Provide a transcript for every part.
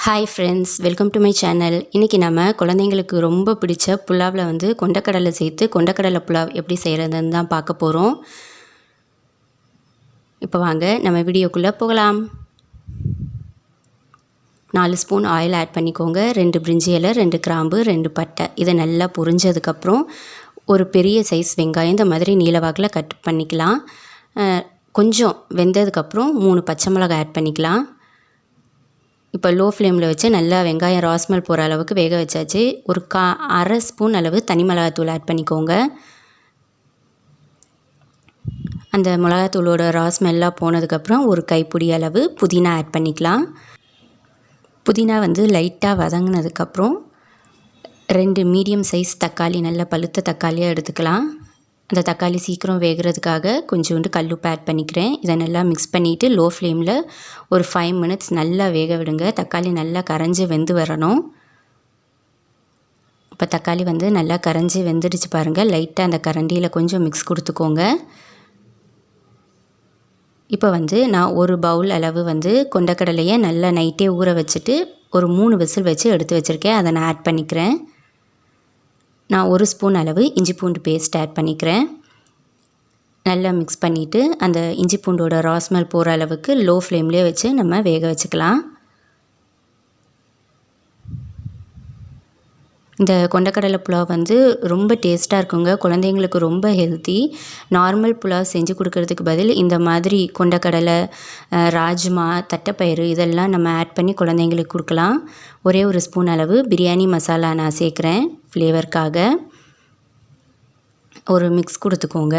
Hi friends, welcome to my channel. இன்றைக்கி நம்ம குழந்தைங்களுக்கு ரொம்ப பிடிச்ச புலாவில் வந்து கொண்டக்கடலை சேர்த்து கொண்டக்கடலை புலாவ் எப்படி செய்கிறதுன்னு தான் பார்க்க போகிறோம். இப்போ வாங்க நம்ம வீடியோக்குள்ளே போகலாம். 4 ஸ்பூன் ஆயில் ஆட் பண்ணிக்கோங்க. 2 பிரிஞ்சி இலை, 2 கிராம்பு, 2 பட்டை. இதை நல்லா பொரிஞ்சதுக்கப்புறம் ஒரு பெரிய சைஸ் வெங்காயம் இந்த மாதிரி நீளவாக்கில் கட் பண்ணிக்கலாம். கொஞ்சம் வெந்ததுக்கப்புறம் 3 பச்சை மிளகாய் ஆட் பண்ணிக்கலாம். இப்போ லோ ஃப்ளேமில் வச்சு நல்லா வெங்காயம் ராஸ்மல் போகிற அளவுக்கு வேக வச்சாச்சு. ஒரு அரை ஸ்பூன் அளவு தனி மிளகாத்தூள் ஆட் பண்ணிக்கோங்க. அந்த மிளகாத்தூளோட ராஸ்மெல்லாம் போனதுக்கப்புறம் ஒரு கைப்பிடி அளவு புதினா ஆட் பண்ணிக்கலாம். புதினா வந்து லைட்டாக வதங்கினதுக்கப்புறம் 2 மீடியம் சைஸ் தக்காளி, நல்ல பழுத்த தக்காளியாக எடுத்துக்கலாம். அந்த தக்காளி சீக்கிரம் வேகிறதுக்காக கொஞ்சோண்டு கல்லுப்பு ஆட் பண்ணிக்கிறேன். இதை நல்லா மிக்ஸ் பண்ணிவிட்டு லோ ஃப்ளேமில் ஒரு 5 மினிட்ஸ் நல்லா வேக விடுங்க. தக்காளி நல்லா கரைஞ்சி வெந்து வரணும். இப்போ தக்காளி வந்து நல்லா கரைஞ்சி வெந்துடுச்சு பாருங்கள். லைட்டாக அந்த கரண்டியில் கொஞ்சம் மிக்ஸ் கொடுத்துக்கோங்க. இப்போ வந்து நான் ஒரு பவுல் அளவு வந்து கொண்டக்கடலையை நல்லா நைட்டே ஊற வச்சுட்டு ஒரு 3 விசில் வச்சு எடுத்து வச்சுருக்கேன். அதை நான் ஆட் பண்ணிக்கிறேன். நான் 1 ஸ்பூன் அளவு இஞ்சி பூண்டு பேஸ்ட் ஆட் பண்ணிக்கிறேன். நல்லா மிக்ஸ் பண்ணிவிட்டு அந்த இஞ்சி பூண்டோட ராஸ்மெல் போகிற அளவுக்கு லோ ஃப்ளேம்லேயே வச்சு நம்ம வேக வச்சுக்கலாம். இந்த கொண்டக்கடலை புலாவ் வந்து ரொம்ப டேஸ்ட்டாக இருக்குங்க. குழந்தைங்களுக்கு ரொம்ப ஹெல்த்தி. நார்மல் புலாவ் செஞ்சு கொடுக்கறதுக்கு பதில் இந்த மாதிரி கொண்டக்கடலை, ராஜ்மா, தட்டைப்பயிறு இதெல்லாம் நம்ம ஆட் பண்ணி குழந்தைங்களுக்கு கொடுக்கலாம். ஒரே ஒரு ஸ்பூன் அளவு பிரியாணி மசாலா நான் சேர்க்குறேன் ஃப்ளேவருக்காக. ஒரு மிக்ஸ் கொடுத்துக்கோங்க.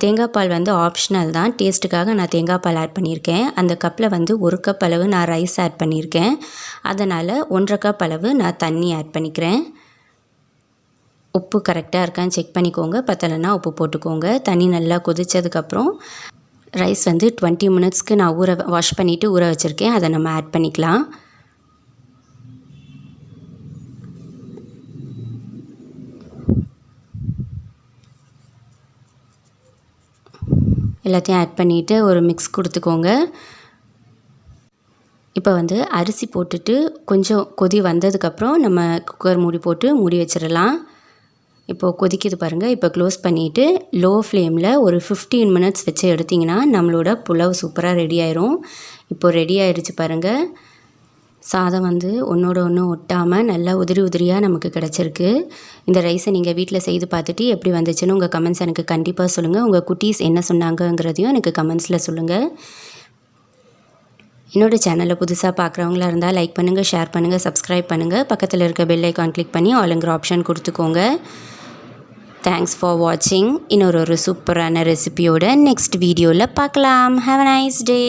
தேங்காய் பால் வந்து ஆப்ஷனல் தான். டேஸ்ட்டுக்காக நான் தேங்காய் பால் ஆட் பண்ணியிருக்கேன். அந்த கப்பில் வந்து 1 கப் அளவு நான் ரைஸ் ஆட் பண்ணியிருக்கேன். அதனால் 1.5 கப் அளவு நான் தண்ணி ஆட் பண்ணிக்கிறேன். உப்பு கரெக்டாக இருக்கான்னு செக் பண்ணிக்கோங்க. பத்தலைன்னா உப்பு போட்டுக்கோங்க. தண்ணி நல்லா கொதித்ததுக்கப்புறம் ரைஸ் வந்து 20 மினிட்ஸ்க்கு நான் வாஷ் பண்ணிவிட்டு ஊற வச்சுருக்கேன். அதை நம்ம ஆட் பண்ணிக்கலாம். எல்லாத்தையும் ஆட் பண்ணிவிட்டு ஒரு மிக்ஸ் கொடுத்துக்கோங்க. இப்போ வந்து அரிசி போட்டுட்டு கொஞ்சம் கொதி வந்ததுக்கப்புறம் நம்ம குக்கர் மூடி போட்டு மூடி வச்சிடலாம். இப்போது கொதிக்குது பாருங்கள். இப்போ க்ளோஸ் பண்ணிவிட்டு லோ ஃப்ளேமில் ஒரு 15 மினிட்ஸ் வச்சு எடுத்திங்கன்னா நம்மளோட புலாவ் சூப்பராக ரெடி ஆயிரும். இப்போது ரெடி ஆயிடுச்சு பாருங்கள். சாதம் வந்து ஒன்றோட ஒன்று ஒட்டாமல் நல்லா உதிரி உதிரியாக நமக்கு கிடச்சிருக்கு. இந்த ரைஸை நீங்கள் வீட்டில் செய்து பார்த்துட்டு எப்படி வந்துச்சுன்னு உங்கள் கமெண்ட்ஸ் எனக்கு கண்டிப்பாக சொல்லுங்கள். உங்கள் குட்டீஸ் என்ன சொன்னாங்கங்கிறதையும் எனக்கு கமெண்ட்ஸில் சொல்லுங்கள். என்னோடய சேனலை புதுசாக பார்க்குறவங்களா இருந்தால் லைக் பண்ணுங்கள், ஷேர் பண்ணுங்கள், சப்ஸ்கிரைப் பண்ணுங்கள். பக்கத்தில் இருக்க பெல் ஐக்கான் கிளிக் பண்ணி ஆளுங்கிற ஆப்ஷன் கொடுத்துக்கோங்க. தேங்க்ஸ் ஃபார் வாட்சிங். இன்னொரு சூப்பரான ரெசிபியோட நெக்ஸ்ட் வீடியோவில் பார்க்கலாம். Have a nice day.